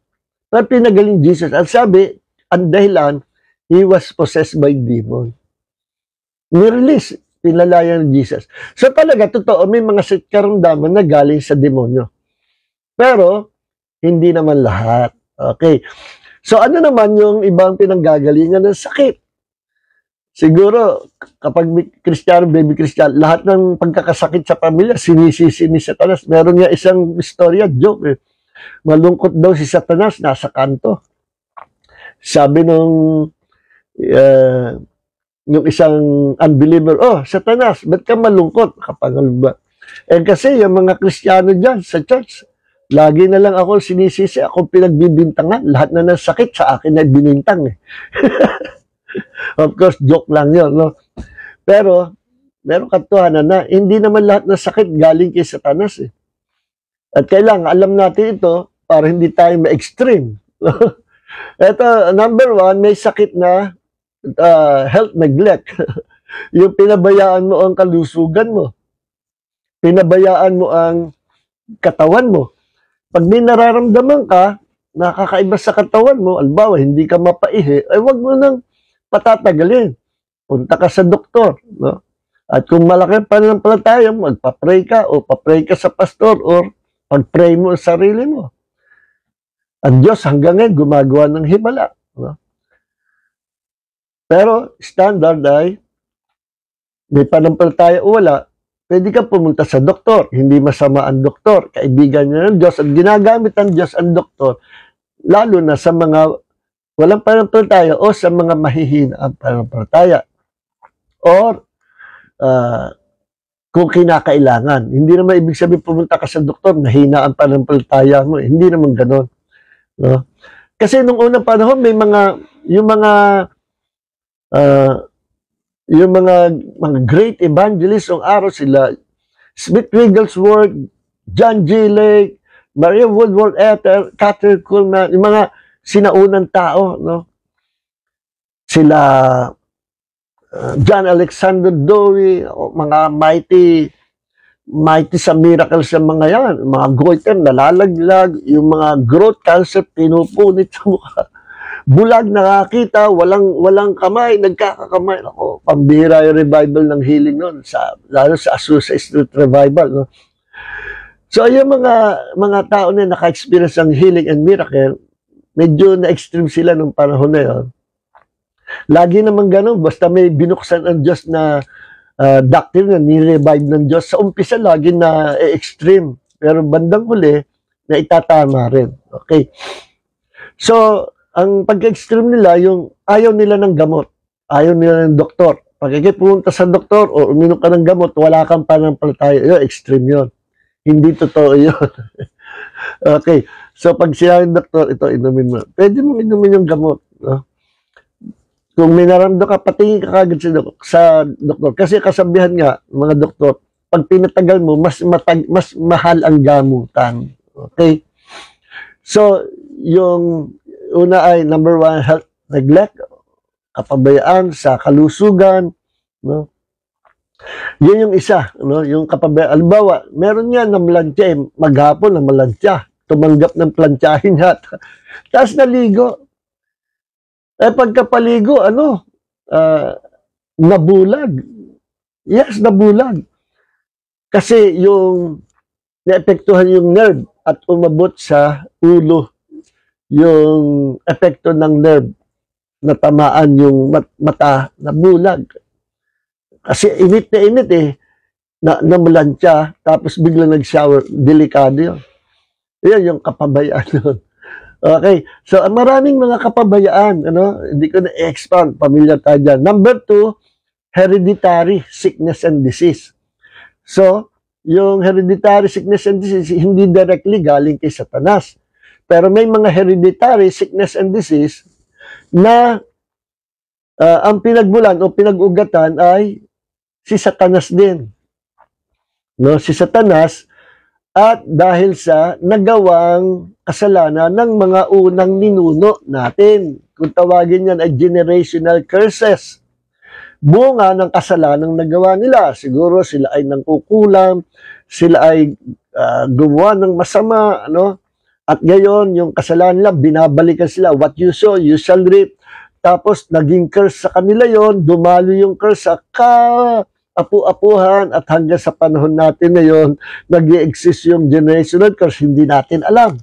Pero pinagaling Jesus. At sabi, ang dahilan, he was possessed by demon. Nirelease, pinalayan ng Jesus. So talaga, totoo, may mga karamdaman na galing sa demonyo. Pero, hindi naman lahat. Okay. So ano naman yung ibang pinanggagalingan ng sakit? Siguro, kapag Kristiyano, baby Kristiyano, lahat ng pagkakasakit sa pamilya, sinisisi ni Satanas. Meron nga isang istorya, joke Malungkot daw si Satanas, nasa kanto. Sabi nung yung isang unbeliever, Satanas, ba't ka malungkot? Kapangal ba? Kasi yung mga Kristiyano dyan sa church, lagi na lang ako sinisisi, ako pinagbibintangan. Lahat na ng sakit sa akin ay binintang. Of course, joke lang yun. No? Pero, meron katuhanan na, hindi naman lahat ng sakit galing kay Satanas. At kailangan, alam natin ito, para hindi tayo ma-extreme. Ito, number one, may sakit na health neglect. Yung pinabayaan mo ang kalusugan mo. Pinabayaan mo ang katawan mo. Pag may nararamdaman ka, nakakaiba sa katawan mo, albawa, hindi ka mapaihi, ay wag mo nang patatagalin. Punta ka sa doktor. No? At kung malaki pananampalataya, magpa-pray ka o pa-pray ka sa pastor or pag-pray mo sa sarili mo. Ang Diyos hanggang ngayon gumagawa ng himala. No? Pero standard ay may pananampalataya o wala, pwede ka pumunta sa doktor. Hindi masama ang doktor. Kaibigan niya ng Diyos. At ginagamit ng Diyos ang doktor, lalo na sa mga walang pananampalataya o sa mga mahihina ang pananampalataya. Or, ah, kung kinakailangan. Hindi naman ibig sabihin pumunta ka sa doktor, nahina ang pananampalataya mo. Hindi naman gano'n. No? Kasi nung unang panahon, may mga, ah, yung mga great evangelists ng araw sila, Smith Wigglesworth, John G. Lake, Maria Woodworth Catherine Kuhlman, yung mga sinaunang tao, no? Sila John Alexander Dowie, mga mighty sa miracles sa mga yan, mga goiter, nalalaglag, yung mga growth cancer, pinupunit sa mukha. Bulag, nakakita, walang kamay, nagkakakamay. Ako, pambira yung revival ng healing noon, lalo sa Azusa Street Revival. No? So, yung mga tao na naka-experience ng healing and miracle, medyo na-extreme sila nung panahon na yun. Lagi naman ganun, basta may binuksan ang Diyos na doctrine na ni-revive ng Diyos. Sa umpisa, lagi na extreme. Pero bandang huli, na itatama rin. Okay. So, ang pag-extreme nila, yung ayaw nila ng gamot. Ayaw nila ng doktor. Pag pumunta sa doktor o uminom ka ng gamot, wala kang pananampalataya. Yun, extreme yun. Hindi totoo yun. Okay. So, pag sinabi ng doktor, ito, inumin mo. Pwede mong inumin yung gamot. No? Kung may naramdaman ka, patingin ka kagad sa doktor. Kasi kasabihan nga, mga doktor, pag pinatagal mo, mas mahal ang gamutan. Okay? So, yung una ay, number 1, health neglect, kapabayaan sa kalusugan. No? Yun yung isa. No? Yung kapabayaan. Halimbawa, meron yan na malantya, maghapon na malantya. Tumanggap ng plantyahin niya. Tapos naligo. Pagkapaligo, nabulag. Yes, nabulag. Kasi yung naepektuhan yung nerve at umabot sa ulo yung epekto ng nerve na tamaan yung mata, nabulag. Kasi init namulansya, tapos biglang nag-shower, delikado yun. Yan yung kapabayaan nun. Okay. So, maraming mga kapabayaan, hindi ko na-expand, pamilyar tayo dyan. Number 2, hereditary sickness and disease. So, yung hereditary sickness and disease, hindi directly galing kay Satanas. Pero may mga hereditary sickness and disease na ang pinagmulan o pinag-ugatan ay si Satanas din. No, si Satanas. At dahil sa nagawang kasalanan ng mga unang ninuno natin. Kung tawagin yan ay generational curses. Bunga ng kasalanang nagawa nila. Siguro sila ay nangkukulam, sila ay gumawa ng masama, At ngayon, yung kasalanan nila, binabalikan sila. What you sow, you shall reap. Tapos, naging curse sa kanila yon, dumalo yung curse sa apu-apuhan at hanggang sa panahon natin ngayon, nag-i-exist yung generational curse, hindi natin alam.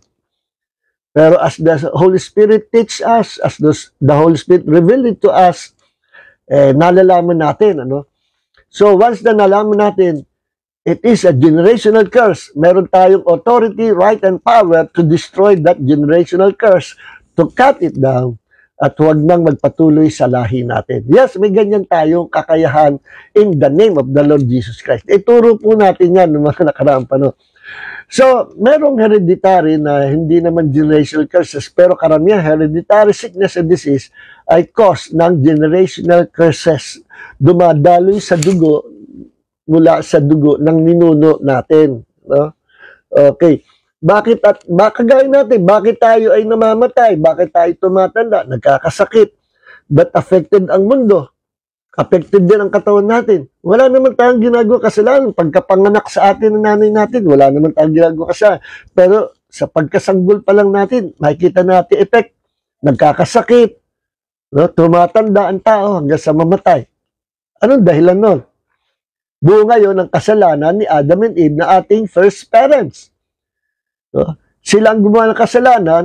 Pero as the Holy Spirit teach us, as the Holy Spirit revealed it to us, nalalaman natin. So once na nalaman natin, it is a generational curse. Meron tayong authority, right, and power to destroy that generational curse, to cut it down, at huwag nang magpatuloy sa lahi natin. Yes, may ganyan tayong kakayahan in the name of the Lord Jesus Christ. Ituro po natin yan ng mga nakaraang panahon. So, merong hereditary na hindi naman generational curses, pero karamihan hereditary sickness and disease ay cause ng generational curses. Dumadaloy sa dugo, mula sa dugo ng ninuno natin. No? Okay. Kagaya natin, bakit tayo ay namamatay? Bakit tayo tumatanda? Nagkakasakit. But affected ang mundo. Affected din ang katawan natin. Wala naman tayong ginagawa kasalanan. Pagkapanganak sa atin ng nanay natin, wala naman tayong ginagawa kasalanan. Pero sa pagkasanggol pa lang natin, makikita natin effect. Nagkakasakit. Tumatanda ang tao hanggang sa mamatay. Anong dahilan nun? Bunga yun ng kasalanan ni Adam and Eve na ating first parents. Sila ang gumawa ng kasalanan,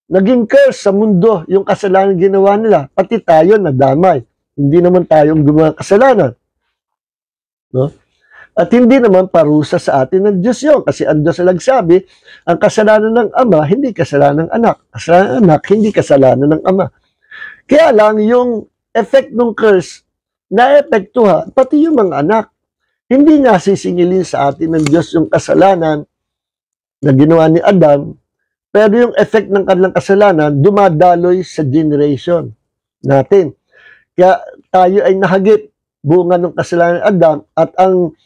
naging curse sa mundo yung kasalanan ginawa nila. Pati tayo nadamay. Hindi naman tayong gumawa ng kasalanan. At hindi naman parusa sa atin ng Diyos yun. Kasi ang Diyos ang nagsabi, ang kasalanan ng ama, hindi kasalanan ng anak. Kasalanan ng anak, hindi kasalanan ng ama. Kaya lang, yung effect ng curse, naepektuhan, pati yung mga anak. Hindi nga sisingilin sa atin ng Diyos yung kasalanan na ginawa ni Adam, pero yung effect ng kanilang kasalanan, dumadaloy sa generation natin. Kaya tayo ay nahagip bunga ng kasalanan ni Adam, at ang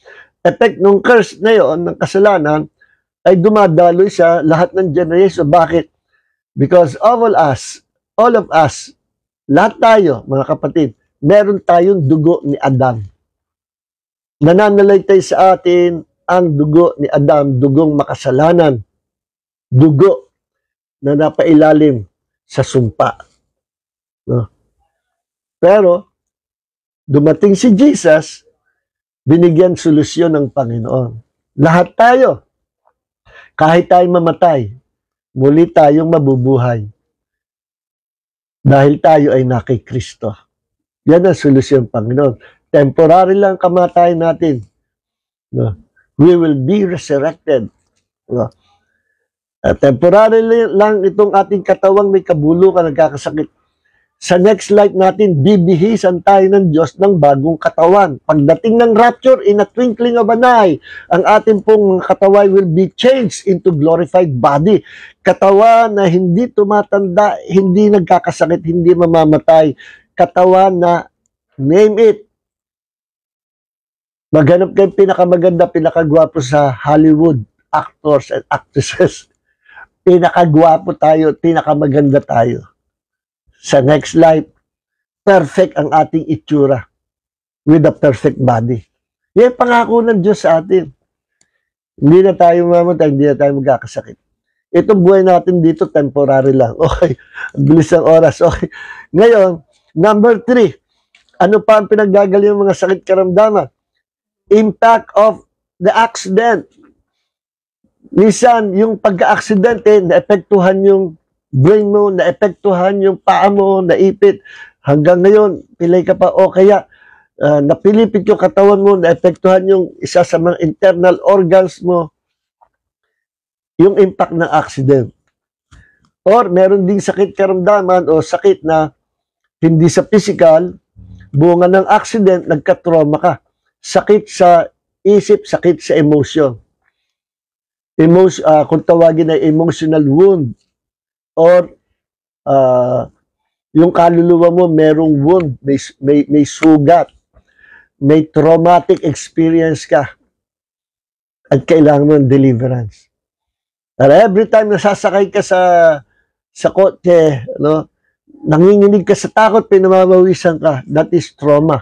effect ng curse na yon, ng kasalanan, ay dumadaloy sa lahat ng generation. Bakit? Because all of us, lahat tayo, mga kapatid, meron tayong dugo ni Adam. Nananalaytay sa atin ang dugo ni Adam, dugong makasalanan. Dugo na napailalim sa sumpa. No? Pero, dumating si Jesus, binigyan solusyon ng Panginoon. Lahat tayo, kahit tayo mamatay, muli tayong mabubuhay. Dahil tayo ay nakay Kristo. Yan ang solusyon ng Panginoon. Temporary lang kamatayan natin. No? We will be resurrected. No? Temporary lang itong ating katawang may kabulukan, nagkakasakit. Sa next life natin, bibihisan tayo ng Diyos ng bagong katawan. Pagdating ng rapture, in a twinkling of an eye, ang ating pong katawan will be changed into glorified body. Katawan na hindi tumatanda, hindi nagkakasakit, hindi mamamatay. Katawan na, name it, maghanap kayong pinakamaganda, pinakagwapo sa Hollywood actors and actresses. Pinakagwapo tayo, pinakamaganda tayo. Sa next life, perfect ang ating itsura with a perfect body. Yan pangako ng Diyos sa atin. Hindi na tayo mamatay, hindi na tayo magkakasakit. Itong buhay natin dito, temporary lang. Okay, ang bilis ng oras. Okay. Ngayon, number 3, ano pa ang pinaggagaling ng mga sakit karamdaman? Impact of the accident. Minsan, yung pagka-aksidente, naepektuhan yung brain mo, naepektuhan yung paa mo, naipit. Hanggang ngayon, pilay ka pa. O kaya, napilipit yung katawan mo, naepektuhan yung isa sa mga internal organs mo. Yung impact ng accident. Or meron ding sakit karamdaman o sakit na hindi sa physical, bunga ng accident, nagka-trauma ka. Sakit sa isip, sakit sa emotion. Kung tawagin na emotional wound, or yung kaluluwa mo merong wound, may sugat, may traumatic experience ka, at kailangan mo ng deliverance. At every time nasasakay ka sa kotse, no, nanginginig ka sa takot, pinamamawisan ka, that is trauma.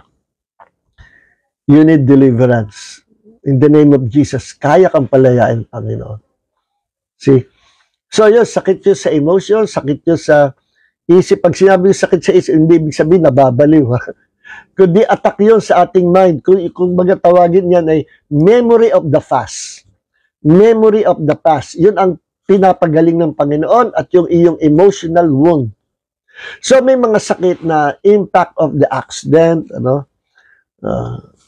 You need deliverance. In the name of Jesus, kaya kang palayain, Panginoon. See? So yun, sakit yun sa emotion, sakit yun sa isip. Pag sinabi yung sakit sa isip, hindi ibig sabihin nababaliw. Kundi attack yun sa ating mind. Kung baga tawagin yan ay memory of the past. Memory of the past. Yun ang pinapagaling ng Panginoon at yung iyong emotional wound. So may mga sakit na impact of the accident. Ano?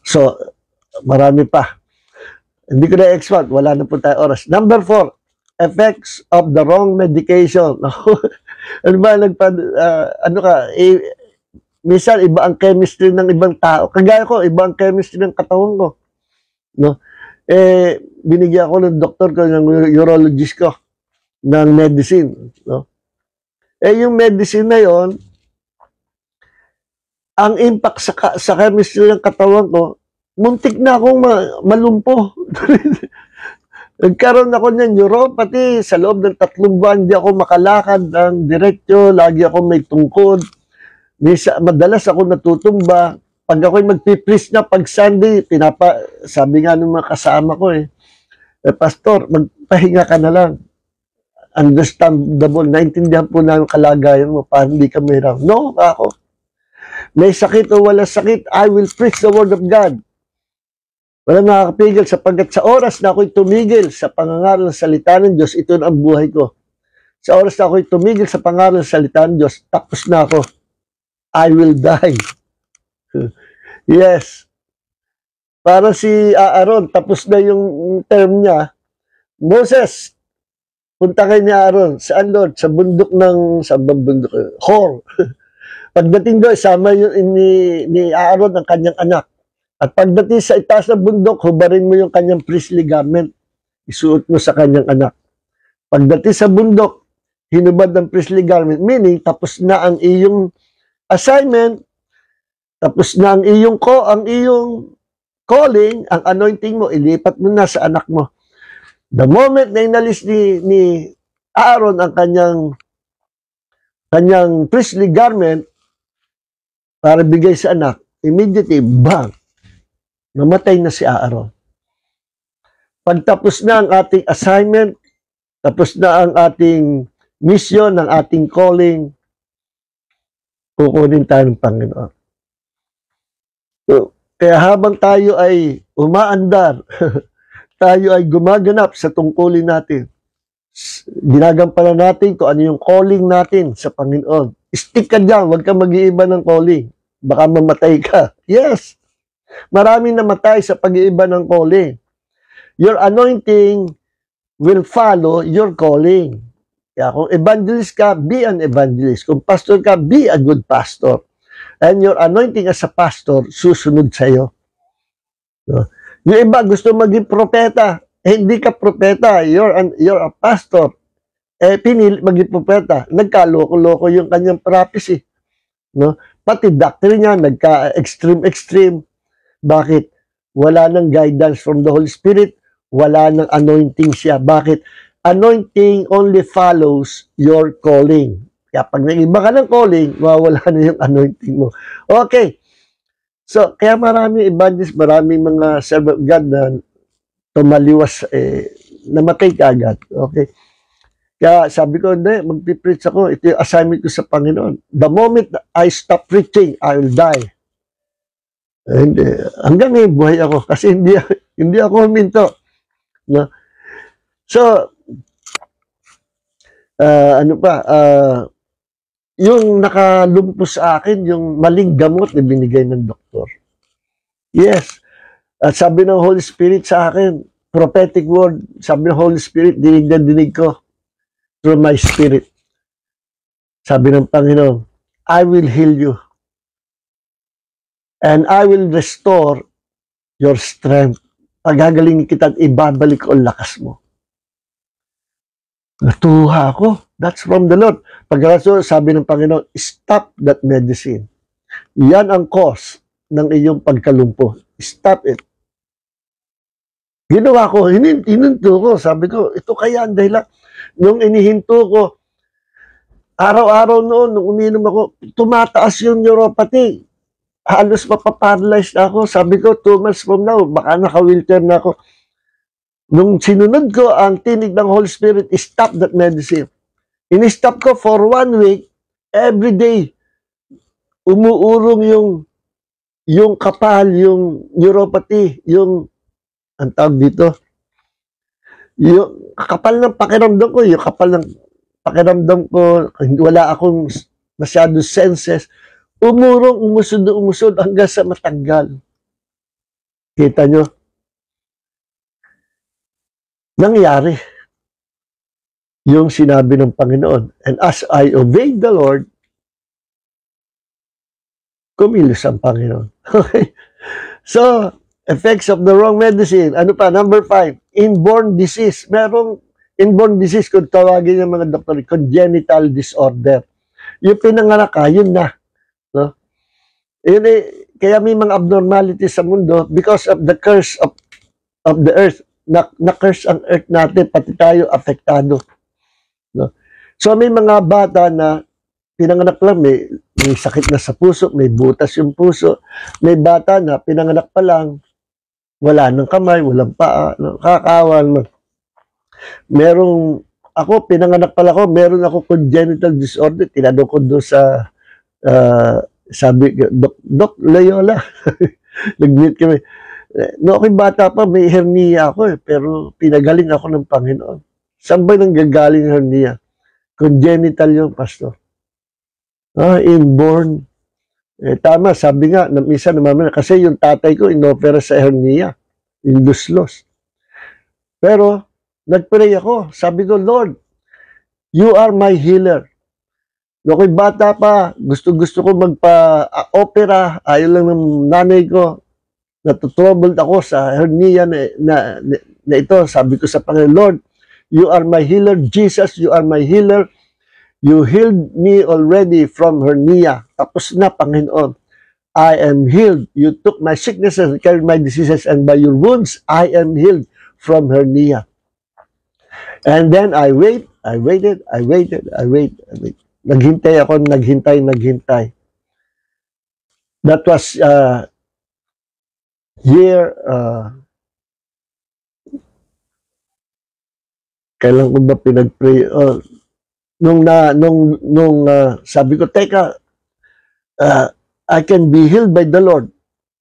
So marami pa. Hindi ko na-expand. Wala na po tayo oras. Number 4. Effects of the wrong medication. Ano ba, minsan iba ang chemistry ng ibang tao. Kagaya ko, iba ang chemistry ng katawan ko. No? Binigyan ako ng doktor ko, ng urologist ko, ng medicine. No? Yung medicine na yon, ang impact sa chemistry ng katawan ko, muntik na akong malumpo. Nagkaroon ako ng neuropathy sa loob ng 3 buwan, hindi ako makalakad ng diretso, lagi ako may tungkod. Madalas ako natutumba. Pag ako'y magpipris na pag Sunday, sabi nga ng mga kasama ko Pastor, magpahinga ka na lang. Understandable, naintindihan po na yung kalagayan mo, para hindi ka mahirap. No, ako. May sakit o wala sakit, I will preach the word of God. Walang nakakapigil sapagkat sa oras na ako'y tumigil sa pangangaral ng salita ng Diyos, ito na ang buhay ko. Sa oras na ako'y tumigil sa pangangaral ng salita ng Diyos, tapos na ako. I will die. Yes. Para si Aaron, tapos na yung term niya. Moses, punta kay ni Aaron. Saan, Lord? Sa bundok ng, sa bundok, Hor. Pagdating doon, isama ni Aaron ang kanyang anak. At pagdating sa itaas ng bundok, hubarin mo yung kanyang priestly garment. Isuot mo sa kanyang anak. Pagdating sa bundok, hinubad ng priestly garment, meaning tapos na ang iyong assignment, tapos na ang iyong calling, ang anointing mo, ilipat mo na sa anak mo. The moment na inalis ni Aaron ang kanyang priestly garment para bigay sa anak, immediately, bang, namatay na si Aaron. Pagtapos na ang ating assignment, tapos na ang ating mission, ang ating calling, kukunin tayo ng Panginoon. So, kaya habang tayo ay umaandar, tayo ay gumaganap sa tungkulin natin, ginagampanan natin kung ano yung calling natin sa Panginoon. Stick ka dyan, huwag ka mag-iiba ng calling. Baka mamatay ka. Yes, maraming namatay sa pag-iiba ng calling. Your anointing will follow your calling. Kaya kung evangelist ka, be an evangelist. Kung pastor ka, be a good pastor. And your anointing as a pastor, susunod sa'yo. So, yung iba gusto maging propeta. Hindi ka propeta. You're a pastor. Pinili maging propeta. Nagkaloko-loko yung kanyang prophecy. No? Pati doctrine niya, nagka-extreme. Bakit? Wala nang guidance from the Holy Spirit. Wala nang anointing siya. Bakit? Anointing only follows your calling. Kaya pag nag-iba ka ng calling, mawala na yung anointing mo. Okay. So, kaya maraming evangelists, maraming mga servant of God na tumaliwas, namatay ka agad. Okay. Kaya sabi ko, hindi, magpipreach ako. Ito yung assignment ko sa Panginoon. The moment I stop preaching, I will die. Hindi. Hanggang ngayon, buhay ako. Kasi hindi ako huminto. No? So, yung nakalumpos sa akin, yung maling gamot na binigay ng doktor. Yes. At sabi ng Holy Spirit sa akin, prophetic word, sabi ng Holy Spirit, dinig na dinig ko through my spirit. Sabi ng Panginoon, I will heal you. And I will restore your strength. Pagagalingin kita at ibabalik ko ang lakas mo. Natuha ako. That's from the Lord. Pagkakaso, sabi ng Panginoon, stop that medicine. Yan ang cause ng iyong pagkalumpo. Stop it. Ginawa ko, hininto ko. Sabi ko, ito kaya ang dahilan. Nung inihinto ko, araw-araw noon, nung uminom ako, tumataas yung neuropathy. Halos mapaparalyze na ako. Sabi ko, 2 months from now, baka naka-wheelchair na ako. Nung sinunod ko ang tinig ng Holy Spirit, stop that medicine. In-stop ko for 1 week, every day, umuurong yung kapal, yung neuropathy, yung, ang tawag dito, yung kapal ng pakiramdam ko, yung kapal ng pakiramdam ko, wala akong masyado senses, umusod hanggang sa matanggal. Kita nyo? Nangyari yung sinabi ng Panginoon. And as I obeyed the Lord, kumilos ang Panginoon. Okay? So, effects of the wrong medicine. Ano pa? Number 5, inborn disease. Merong inborn disease, kung tawagin ng mga doktor, congenital disorder. Yung pinanganak ka, yun na. No? Yun kaya may mga abnormalities sa mundo because of the curse of the earth. Na-curse ang earth natin, pati tayo apektado. No? So may mga bata na pinanganak lang, may sakit na sa puso, may butas yung puso. May bata na pinanganak pa lang, wala ng kamay, walang paa, no? Kakawan. Pinanganak pala ako, meron ako congenital disorder. Tinanong ko doon sa, sabi, Doc Loyola, nag-meet kami. No, ako'y bata pa, may hernia ako pero pinagaling ako ng Panginoon. Saan ba nang gagaling hernia? Congenital yung pastor. Inborn. Tama, sabi nga, minsan naman, kasi yung tatay ko inopera sa hernia, yung luslos. Pero, nagpray ako, sabi ko, Lord, you are my healer. Nung ako'y bata pa, gusto ko magpa-opera. Ayaw lang ng nanay ko. Natutroubled ako sa hernia na ito. Sabi ko sa Panginoon, Lord, you are my healer. Jesus, you are my healer. You healed me already from hernia. Tapos na, Panginoon. I am healed. You took my sicknesses and carried my diseases, and by your wounds, I am healed from hernia. And then I waited. Naghintay ako, naghintay. That was kailan ko ba pinag-pray? Sabi ko, teka, I can be healed by the Lord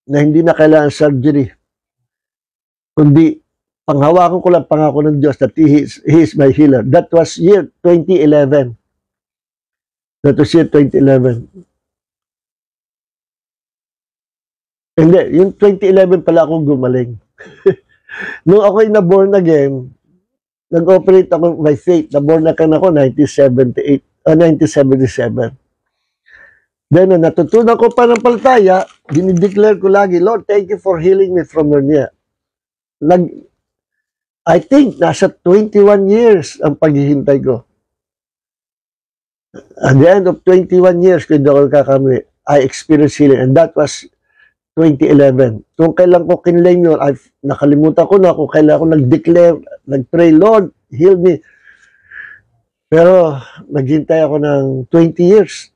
na hindi na kailangan surgery. Kundi, panghawakan ko lang pangako ng Diyos that He is my healer. That was year 2011. Hindi, yung 2011 pala akong gumaling. Nung ako'y na-born again, nag-operate ako by faith. Na-born again ako 1977. Then, natutunan ko pa ng palataya, dinideclare ko lagi, Lord, thank you for healing me from hernia. I think, nasa 21 years ang paghihintay ko. At the end of 21 years, kung hindi ako kakamali, I experienced healing. And that was 2011. Kung kailan ko kinlaim yun, nakalimutan ko na kung kailan ko nag-declare, nag-pray, Lord, heal me. Pero, naghintay ako ng 20 years.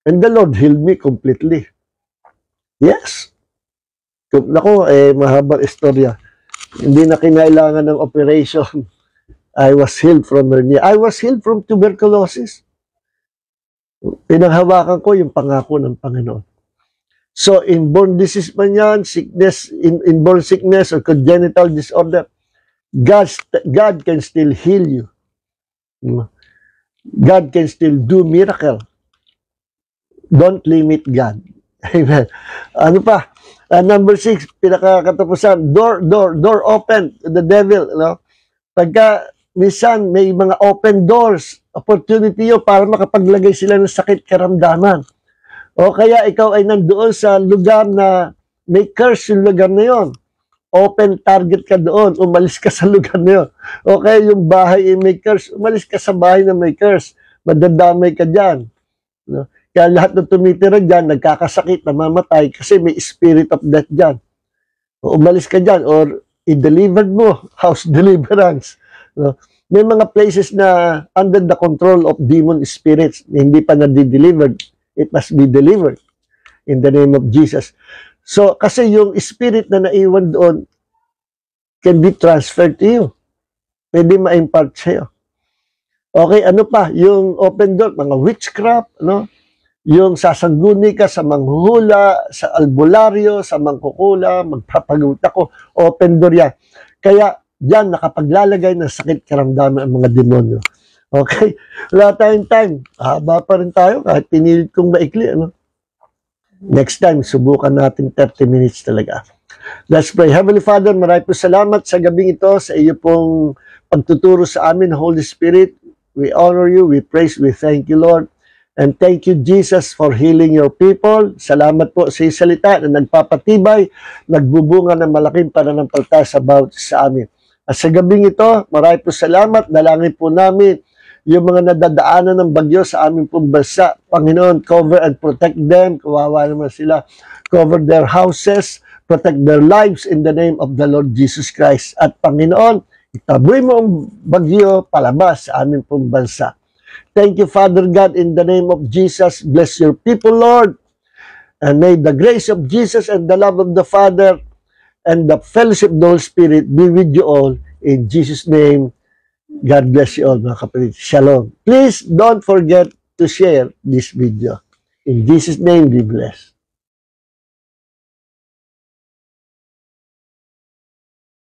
And the Lord healed me completely. Yes. Naku, mahabang istorya. Hindi na kinailangan ng operation. I was healed from hernia. I was healed from tuberculosis. Pinanghawakan ko yung pangako ng Panginoon. So, inborn disease man yan, sickness, inborn sickness or congenital disorder, God can still heal you. God can still do miracle. Don't limit God. Amen. Ano pa? Number 6, pinakakatapusan, door open to the devil. No? Pagka minsan may mga open doors, opportunity yun para makapaglagay sila ng sakit karamdaman. O kaya ikaw ay nandoon sa lugar na may curse yung lugar na yon. Open target ka doon, umalis ka sa lugar na yun. O kaya yung bahay ay may curse, umalis ka sa bahay na may curse. Madadamay ka dyan. No? Kaya lahat ng tumitira dyan, nagkakasakit, namamatay kasi may spirit of death dyan. O umalis ka dyan or i-delivered mo, house deliverance. No? May mga places na under the control of demon spirits na hindi pa na-delivered. It must be delivered in the name of Jesus. So, kasi yung spirit na naiwan doon can be transferred to you. Pwede ma-impart sa'yo. Okay, ano pa? Yung open door, mga witchcraft, no? Yung sasangguni ka sa manghuhula, sa albularyo, sa mangkukula, magpapaguta ko, open door yan. Kaya, diyan nakapaglalagay ng sakit karamdaman ang mga demonyo. Okay? Wala tayong time. Haba pa rin tayo kahit pinilit kong maikli. Ano? Next time, subukan natin 30 minutes talaga. Let's pray. Heavenly Father, maraming po salamat sa gabing ito, sa iyo pong pagtuturo sa amin, Holy Spirit. We honor you, we praise, we thank you, Lord. And thank you, Jesus, for healing your people. Salamat po sa salita na nagpapatibay, nagbubunga ng malaking pananampalataya sa bawat sa amin. At sa gabing ito, maraming po salamat. Dalangin po namin yung mga nadadaanan ng bagyo sa aming pong bansa. Panginoon, cover and protect them. Kawawa naman sila. Cover their houses, protect their lives in the name of the Lord Jesus Christ. At Panginoon, itaboy mo ang bagyo palabas sa aming pong bansa. Thank you, Father God, in the name of Jesus. Bless your people, Lord. And may the grace of Jesus and the love of the Father and the fellowship of the Holy Spirit be with you all. In Jesus' name, God bless you all, mga kapatid. Shalom. Please don't forget to share this video. In Jesus' name, be blessed.